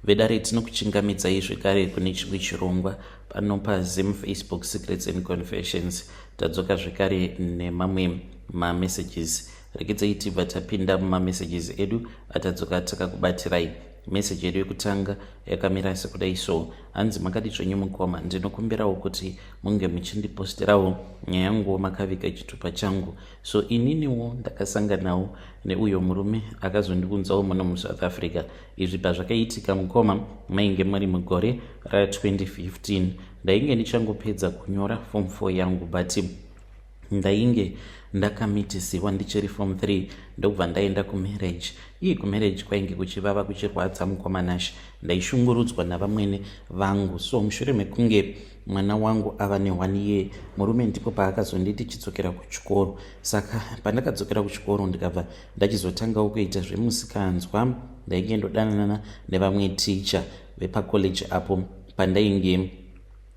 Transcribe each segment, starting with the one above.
vedare tinokuchingamidzai zvekare kune chimwe chirongwa pano paZim Facebook Secrets and Confessions. Tadzoka zvekare nemamwe mamessages. Regedzai tibva tapinda mumamessages edu atadzoka takakubatirai. Message yedu yekutanga yakamira sekudai so: hanzi makati zvenyu mukoma, ndinokumbirawo kuti munge muchindiposterawo nyaya yangu makaviga chitupa changu. So ininiwo ndakasanganawo neuyo murume akazondiunzawo muno muSouth Africa. Izvi pazvakaitika mukoma mainge muri mugore ra2015. Ndainge ndichangopedza kunyora form 4 yangu, but ndainge ndakamitisiwa ndichiri form 3 ndobva ndaenda kumarriage. Iyi kumarriage kwainge kuchivava kuchirwadza mukomanashi. Ndaishungurudzwa navamwene vangu. So mushure mekunge mwana wangu ava ne1 year, murume ndipo paakazonditi chidzokera kuchikoro. Saka pandakadzokera kuchikoro ndikabva ndachizotangawo kuita zvemusikanzwa. Ndainge ndodanana nevamwe ticha vepacollege apo pandainge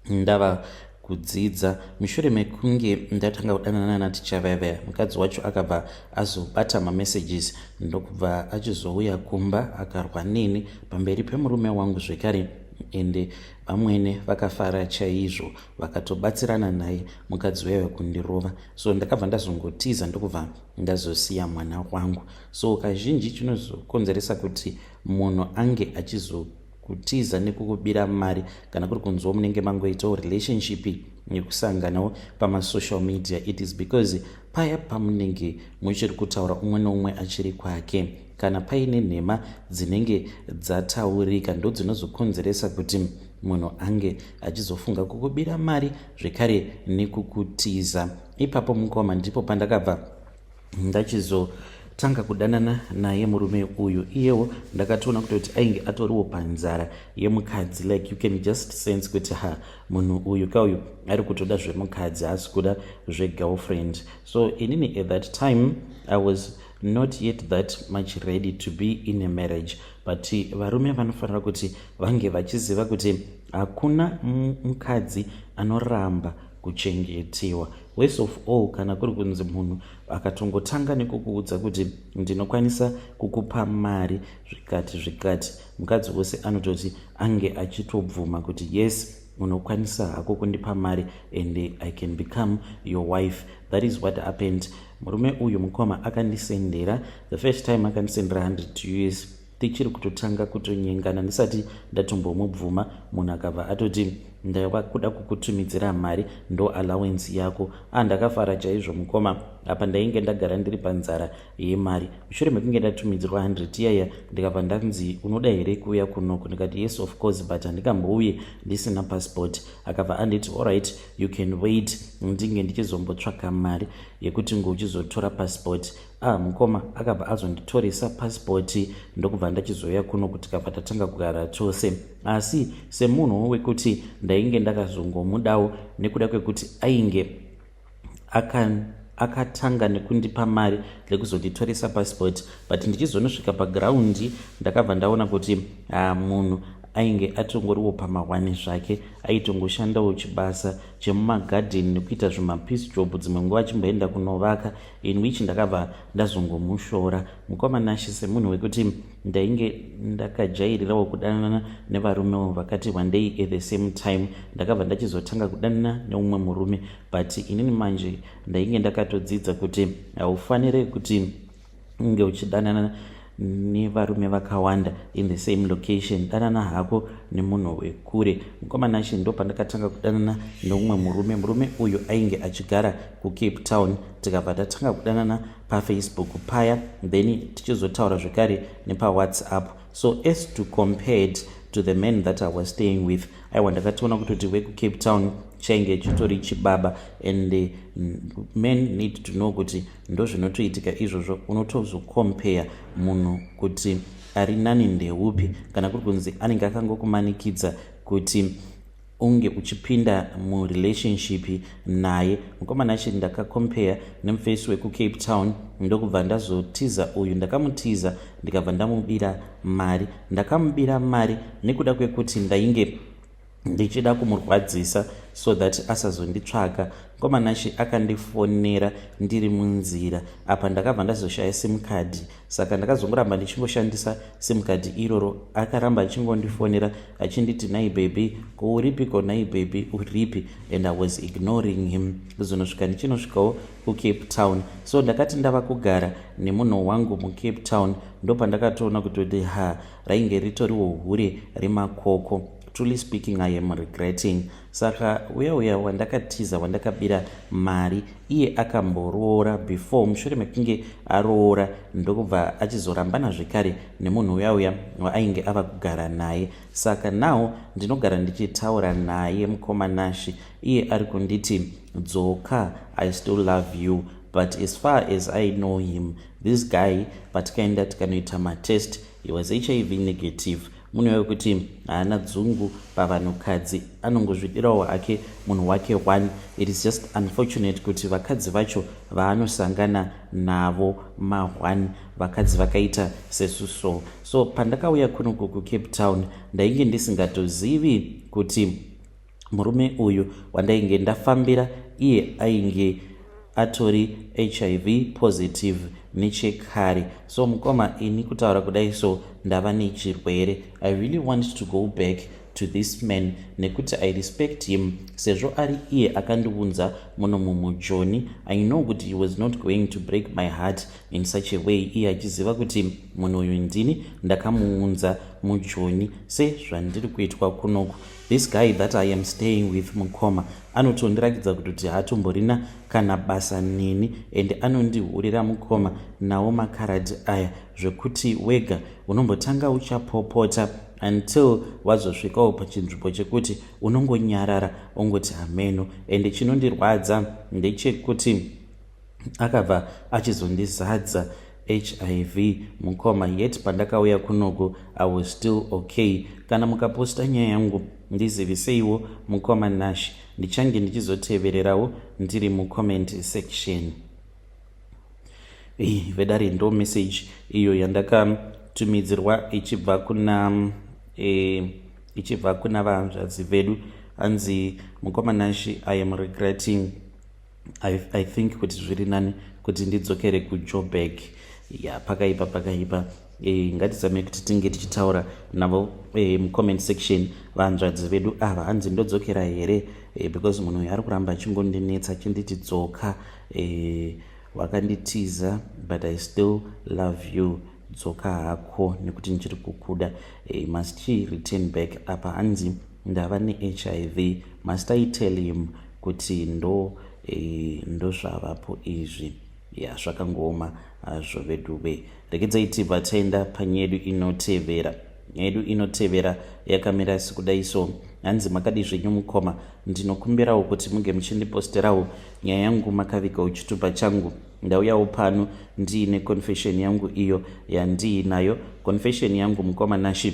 ndava kudzidza. Mushure mekunge ndatanga kudanana naticha vaya, mukadzi wacho akabva azobata mamessages ndokubva achizouya kumba akarwa neni pamberi pemurume wangu zvekare, ende vamwene vakafara chaizvo vakatobatsirana naye mukadzi wewe kundirova. So ndakabva ndazongotiza ndokubva ndazosiya mwana wangu. So kazhinji chinozokonzeresa kuti munhu ange achizokutiza nekukubira mari kana kuri kunzwa munenge mangoitawo relationship yekusanganawo pamasocial media, it is because paya pamunenge muchiri kutaura umwe neumwe achiri kwake, kana paine nhema dzinenge dzataurika ndo dzinozokonzeresa kuti munhu ange achizofunga kukubira mari zvekare nekukutiza. Ipapo mukoma ndipo pandakabva ndachizotanga kudanana naye murume uyu. Iyewo ndakatoona kuti ainge atoriwo panzara yemukadzi, like you can just sense kuti munhu uyu kauyu ari kutoda zvemukadzi, asi kuda zvegirlfriend. So inini at that time I was not yet that much ready to be in a marriage, but varume vanofanira kuti vange vachiziva kuti hakuna mukadzi anoramba kuchengetiwa. Worst of all, kana kuri kunzi munhu akatongotanga nekukuudza kuti ndinokwanisa kukupa mari zvikati, mukadzi wose anototi ange achitobvuma kuti yes, unokwanisa hako kundipa mari and I can become your wife. That is what happened. Murume uyu mukoma akandisendera, the first time akandisendera 100 US tichiri kutotanga kutonyengana ndisati ndatombomubvuma. Munhu akabva atoti ndava kuda kukutumidzira mari, ndo allowance yako. Ndakafara chaizvo mukoma. Apa ndainge ndagara ndiri panzara yemari. Mushure mekunge ndatumidzirwa 100 yaya ndikabva ndanzi unoda here kuuya kunoku? Ndikati yes of course, but handikambouye ndisina passport. Akabva anditi alright, you can wait, ndinge ndichizombotsvaka mari yekuti ngouchizotora passport. Mukoma akabva azonditoresa passport ndokubva ndachizoya kunoku tikabva tatanga kugara chose. Asi semunhu wekuti ndainge ndakazongomudawo nekuda kwekuti ainge akatanga nekundipa mari lekuzonditoresa passport, but ndichizonosvika pagiraundi ndakabva ndaona kuti munhu ainge atongoriwo pama1 zvake, aitongoshandawo chibasa chemumagadheni nekuita zvimapeace job, dzimwe nguva achimboenda kunovaka, in which ndakabva ndazongomushora. Mukoma nashi semunhu wekuti ndainge ndakajairirawo kudanana nevarumewo vakati one day at the same time ndakabva ndachizotanga kudanana neumwe murume, but inini manje ndainge ndakatodzidza kuti haufaniri kuti unge uchidanana nevarume vakawanda in the same location. Danana hako nemunhu wekure. Mukoma nashi ndo pandakatanga kudanana neumwe murume uyu ainge achigara kuCape Town. Tikabva tatanga kudanana paFacebook paya, then tichizotaura zvekare nepaWhatsApp. So as to compared to the men that I was staying with, aiwa ndakatoona kuti wekuCape Town chainge chitori chibaba, and men need to know kuti ndo zvinotoitika izvozvo. Unotozocompare munhu kuti ari nani ndeupi, kana kuri kunzi anenge akangokumanikidza kuti unge uchipinda murelationship naye. Mukoma nashi ndakacompare nemuface wekuCape Town ndokubva ndazotiza uyu. Ndakamutiza ndikabva ndamubira mari. Ndakamubira mari nekuda kwekuti ndainge ndichida kumurwadzisa so that asazonditsvaka. Mukomanashi akandifonera ndiri munzira apa ndakabva ndazoshaya sim card, saka ndakazongoramba ndichingoshandisa sim card iroro. Akaramba achingondifonera achinditi nai baby kuuripiko, nai baby uripi, and I was ignoring him. Kuzonosvika ndichinosvikawo kuCape Town, so ndakati ndava kugara nemunhu wangu muCape Town ndopandakatoona kutoti rainge ritoriwo hure remakoko. Truly speaking, I am regretting. Saka uya wandakatiza wandakabira mari iye akamboroora before, mushure mekunge aroora ndokubva achizorambana zvekare nemunhu uya waainge ava kugara naye. Saka now ndinogara ndichitaura naye mukomanashi, iye ari kunditi dzoka, I still love you. But as far as I know him, this guy patikaenda tikanoita matest, he was HIV negative. Munhu wekuti haana dzungu pavanhukadzi, anongozvidirawo hake munhu wake one. It is just unfortunate kuti vakadzi vacho vaanosangana navo ma1 vakadzi vakaita sesuso. So pandakauya kuno kuCape Town ndainge ndisingatozivi kuti murume uyu wandainge ndafambira iye ainge atori HIV positive nechekare. So mukoma, ini kutaura kudai so ndava nechirwere. I really want to go back to this man nekuti I respect him sezvo ari iye akandiunza muno mumujoni. I know kuti he was not going to break my heart in such a way, iye achiziva kuti munhu uyu ndini ndakamuunza mujoni sezvandiri kuitwa kunoku. This guy that I am staying with mukoma anotondirakidza kuti hatomborina kana basa neni, ende anondihurira mukoma nawo makaradhi aya zvekuti wega unombotanga uchapopota until wazosvikawo pachinzvimbo chekuti unongonyarara ongoti hameno. Ende chinondirwadza ndechekuti akabva achizondizadza HIV mukoma, yet pandakauya kunoku I was still okay. Kana mukaposta nyaya yangu ndiziviseiwo mukoma nashi, ndichange ndichizotevererawo ndiri mucomment section. Vedari ndo message iyo yandakatumidzirwa ichibva kuna vahanzvadzi vedu. Hanzi mukoma nashi, I am regretting. I think kuti zviri nani kuti ndidzokere kuJoburg. Pakaipa ngatizame kuti tinge tichitaura navo mucomment section vahanzvadzi vedu ava. Hanzi ndodzokera here because munhu uyu ari kuramba achingondinetsa achinditi dzoka, wakanditiza but I still love you. Dzoka hako nekuti ndichiri kukuda. Must she return back? Apa hanzi ndava neHIV. Must I tell him kuti ndo zvavapo izvi? Zvakangoma hazvo veduve. Regedzai tibva taenda panyedu inotevera. Nyedu inotevera yakamira sekudai so. Hanzi makadi zvenyu mukoma, ndinokumbirawo kuti munge muchindiposterawo nyaya yangu makavigawo chitupa changu. Ndauyawo pano ndiine confession yangu iyo yandiinayo. Confession yangu mukoma nashi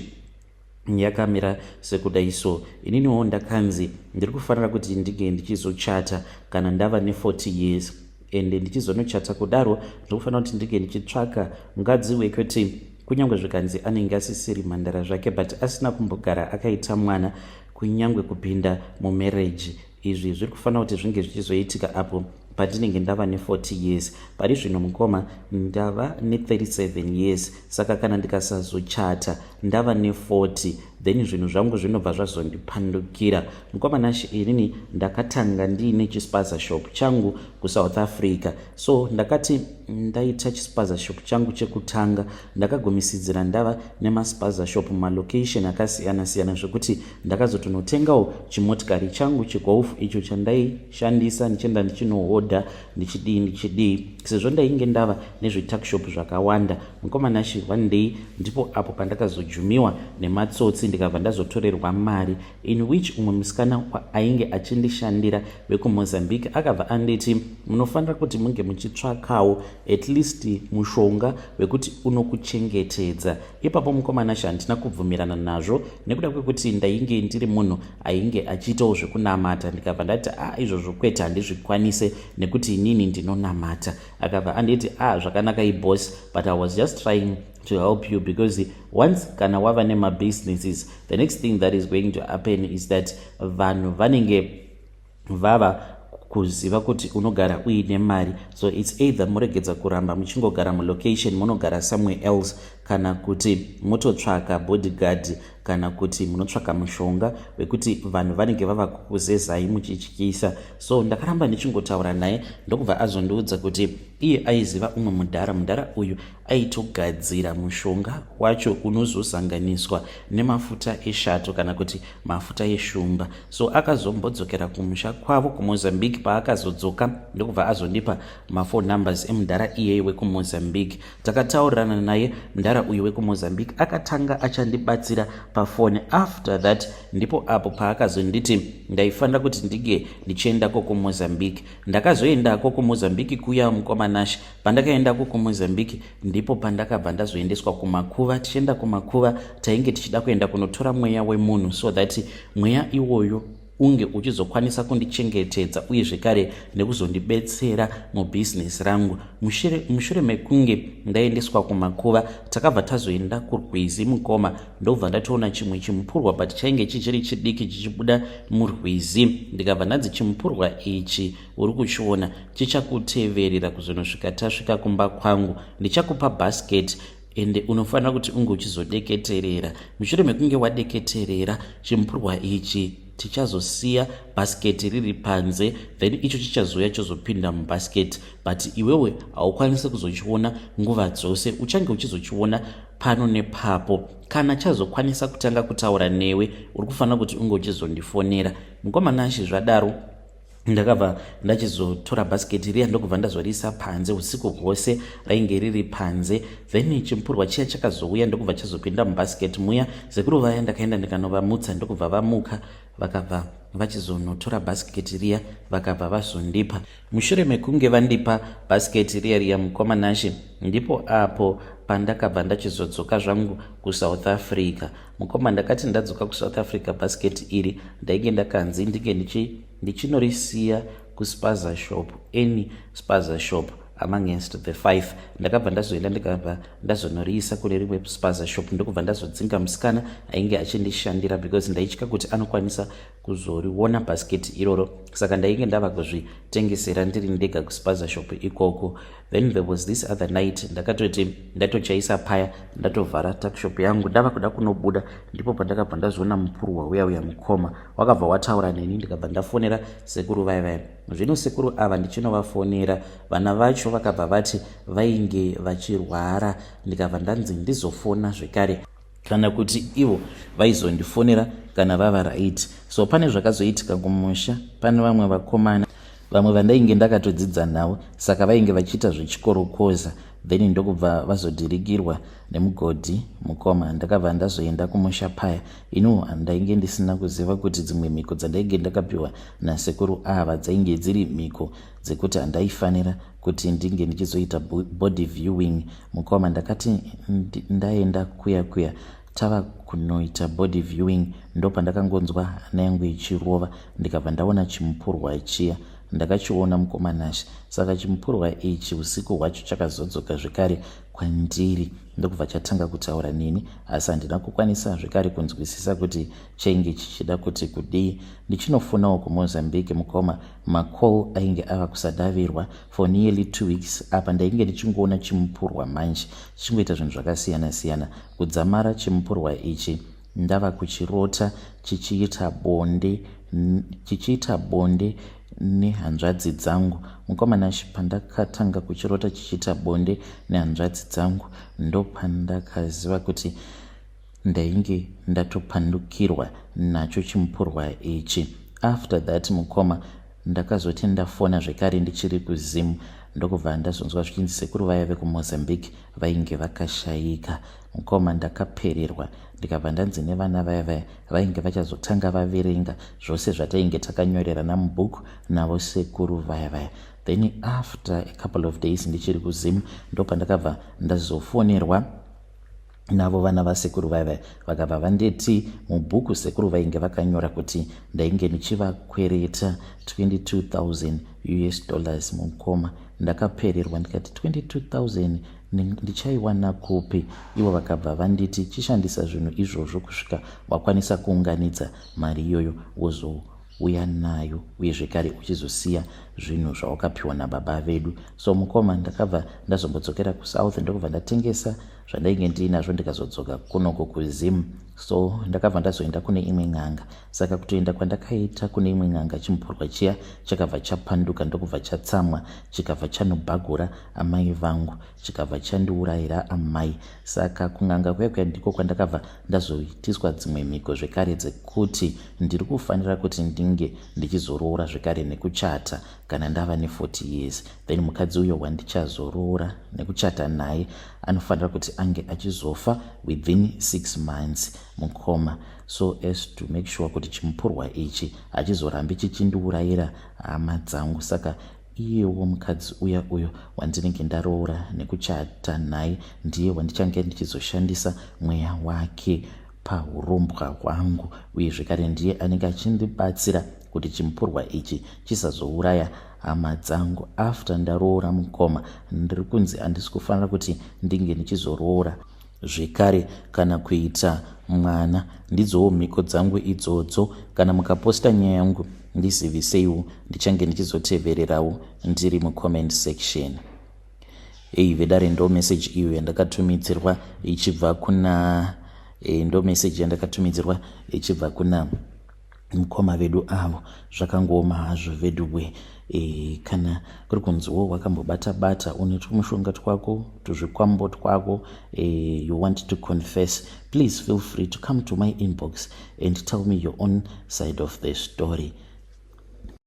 yakamira sekudai so. Ininiwo ndakanzi ndiri kufanira kuti ndige ndichizochata kana ndava ne40 years, ende ndichizonochata kudaro ndikufanira kuti ndige ndichitsvaka mukadzi wekuti kunyange zvikanzi anenge asisiri mhandara zvake but asina kumbogara akaita mwana kunyange kupinda mumarriage. Izvi zviri kufanira kuti zvinge zvichizoitika apo pandinenge ndava ne40 years. Pari zvino mukoma ndava ne37 years, saka kana ndikasazochata ndava ne40 then zvinhu zvangu zvinobva zvazondipandukira. Mukoma nashi, inini ndakatanga ndiine chispaza shop changu kuSouth Africa. So ndakati ndaita chispaza shop changu chekutanga ndakagomisidzira ndava nemaspaza shop malocation akasiyana siyana zvekuti ndakazotonotengawo chimotikari changu chigolf icho chandaishandisa ndichienda ndichinohodha ndichidii sezvo ndainge ndava nezvetakshop zvakawanda. Mukoma nashi, one day ndipo apo pandakazojumiwa nematsotsi ndikabva ndazotorerwa mari, in which umwe musikana ainge achindishandira wekuMozambique akabva anditi munofanira kuti munge muchitsvakawo at least mushonga wekuti unokuchengetedza. Ipapo mukoma nashi handina kubvumirana nazvo nekuda kwekuti ndainge ndiri munhu ainge achiitawo zvekunamata. Ndikabva ndati izvozvo kwete handizvikwanise nekuti inini ndinonamata. akabva anditi zvakanaka iboss, but I was just trying to help you, because once kana wava nemabusinesses, the next thing that is going to happen is that vanhu vanenge vava kuziva kuti unogara uine mari, so it's either muregedza kuramba muchingogara mulocation munogara somewhere else, kana kuti mutotsvaka bodyguard, kana kuti munotsvaka mushonga wekuti vanhu vanenge vava kukuzezai muchityisa. So ndakaramba ndichingotaura naye ndokubva azondiudza kuti iye aiziva umwe mudhara uyu aitogadzira mushonga wacho unozosanganiswa nemafuta eshato kana kuti mafuta eshumba. So akazombodzokera kumusha kwavo kuMozambique. Paakazodzoka ndokubva azondipa mafone numbers emudhara iyeye wekuMozambique. Takataurirana naye mudhara uyu wekuMozambique akatanga achandibatsira pafone. After that ndipo apo paakazonditi ndaifanira kuti ndige ndichiendako kuMozambique. Ndakazoendako kuMozambique kuya mukomanashi. Pandakaendako kuMozambique ndipo pandakabva ndazoendeswa kumakuva. Tichienda kumakuva tainge tichida kuenda kunotora mweya wemunhu, so that mweya iwoyo unge uchizokwanisa kundichengetedza uye zvekare nekuzondibetsera mubhizinesi rangu. Mushure mekunge ndaendeswa kumakuva takabva tazoenda kurwizi mukoma. ndobva ndatoona chimwe chimupurwa, but chainge chichiri chidiki chichibuda murwizi. Ndikabva ndanzi chimupurwa ichi uri kuchiona chichakuteverera kuzonosvika tasvika kumba kwangu, ndichakupa basket ende unofanira kuti unge uchizodeketerera. Mushure mekunge wadeketerera chimupurwa ichi tichazosiya basiketi riri panze, then icho chichazoya chozopinda mubasiketi, but iwewe haukwanisi kuzochiona nguva dzose, uchange uchizochiona pano nepapo. Kana chazokwanisa kutanga kutaura newe uri kufanira kuti unge uchizondifonera. Mukomanashi zvadaro ndakabva ndachizotora basiketi riya ndokubva ndazorisa panze usiku hwose, rainge riri panze. Then chimupurwa chiya chakazouya ndokubva chazopinda mubasiketi muya. Sekuru vaya ndakaenda ndikanovamutsa ndokubva vamuka vakabva vachizonotora basiketi riya vakabva vazondipa. Mushure mekunge vandipa basiketi riya mukomanashi ndipo apo pandakabva ndachizodzoka zvangu kuSouth Africa. Mukoma ndakati ndadzoka kuSouth Africa basiketi iri ndainge ndakanzi ndinge ndichinorisiya kuspaza shop, any spaza shop amongst the 5. Ndakabva ndazoenda ndikabva ndazonoriisa kune rimwe spaza shop ndokubva ndazodzinga musikana ainge achindishandira, because ndaitya kuti anokwanisa kuzoriona basiketi iroro, saka ndainge ndava kuzvitengesera ndiri ndega kuspaza shop ikoko. Then there was this other night ndakatoti ndatochaisa paya ndatovhara takshop yangu ndava kuda kunobuda, ndipo pandakabva ndazoona mupurwa uya mukoma wakabva wataura neni. Ndikabva ndafonera sekuru vaya. Zvino sekuru ava ndichinovafonera, vana vacho vakabva vati vainge vachirwara. Ndikabva ndanzi ndizofona zvekare kana kuti ivo vaizondifonera kana vava right. So pane zvakazoitika kumusha. Pane vamwe vakomana vamwe vandainge ndakatodzidza navo, saka vainge vachiita zvechikorokoza, then ndokubva vazodhirigirwa nemugodhi mukoma. Ndakabva ndazoenda kumusha paya. Ndainge ndisina kuziva kuti dzimwe mhiko dzandainge ndakapiwa nasekuru ava dzainge dziri mhiko dzekuti handaifanira kuti ndinge ndichizoita body viewing mukoma. Ndakati ndaenda kuya tava kunoita body viewing ndopandakangonzwa hana yangu ichirova. Ndikabva ndaona chimupurwa chiya ndakachiona mukomanashi. Saka chimupurwa ichi usiku hwacho chakazodzoka zvekare kwandiri ndokubva chatanga kutaura neni, asi handina kukwanisa zvekare kunzwisisa kuti chainge chichida kuti kudii. Ndichinofonawo kuMozambique mukoma. Macall ainge ava kusadavirwa for nearly 2 weeks. Apa ndainge ndichingoona chimupurwa manje chichingoita zvinhu zvakasiyana-siyana. Kudzamara chimupurwa ichi ndava kuchirota chichiita bonde nehanzvadzi dzangu mukomanashi. Pandakatanga kuchirota chichiita bonde nehanzvadzi dzangu ndopandakaziva kuti ndainge ndatopandukirwa nacho chimupurwa ichi. After that mukoma ndakazoti ndafona zvekare ndichiri kuzimu ndokubva ndazonzwa zvichinzi sekuru vaya vekuMozambique vainge vakashayika mukoma. Ndakapererwa ndikabva ndanzi nevana vaya vainge vachazotanga vaverenga zvose zvatainge takanyorerana mubhuku navo sekuru vaya. Then after a couple of days ndichiri kuzimu ndopandakabva ndazofonerwa navo vana vasekuru vaya vakabva vanditi mubhuku sekuru vainge vakanyora kuti ndainge ndichivakwereta $22,000 mukoma. ndakapererwa ndikati 22,000 ndichaiwana kupi? Ivo vakabva vanditi chishandisa zvinhu izvozvo kusvika wakwanisa kuunganidza mari iyoyo wozouya nayo, uye zvekare uchizosiya zvinhu zvawakapiwa nababa vedu. So mukoma ndakabva ndazombodzokera kusouth ndokubva ndatengesa zvandainge ndinazvo ndikazodzoka kunoko kuZim. So ndakabva ndazoenda kune imwe n'anga. Saka kutoenda kwandakaita kune imwe n'anga chimupurwa chiya chakabva chapanduka ndokubva chatsamwa, chikabva chanobhagura amai vangu, chikabva chandiurayira amai. Saka kun'anga kuya ndiko kwandakabva ndazoitiswa dzimwe mhiko zvekare dzekuti ndiri kufanira kuti ndinge ndichizoroora zvekare nekuchata kana ndava ne40 years. Then mukadzi uyo wandichazoroora nekuchata naye anofanira kuti ange achizofa within 6 months mukoma, so as to make sure kuti chimupurwa ichi hachizorambi chichindiurayira hama dzangu. Saka iyewo mukadzi uyo wandinenge ndaroora nekuchata naye ndiye wandichange ndichizoshandisa mweya wake paurombwa hwangu, uye zvekare ndiye anenge achindibatsira kuti chimupurwa ichi chisazouraya hama dzangu. After ndaroora mukoma, ndiri kunzi handisi kufanira kuti ndinge ndichizoroora zvekare kana kuita mwana. Ndidzowo mhiko dzangu idzodzo. Kana mukaposta nyaya yangu ndiziviseiwo, ndichange ndichizotevererawo ndiri mucomment section. Vedare ndo message iyo yandakatumidzirwa ichibva kuna kuna mukoma vedu avo. Zvakangoma hazvo veduwe. Kana kuri kunziwo wakambobata une tumushonga twako, tuzvikwambo twako, you want to confess, please feel free to come to my inbox and tell me your own side of the story.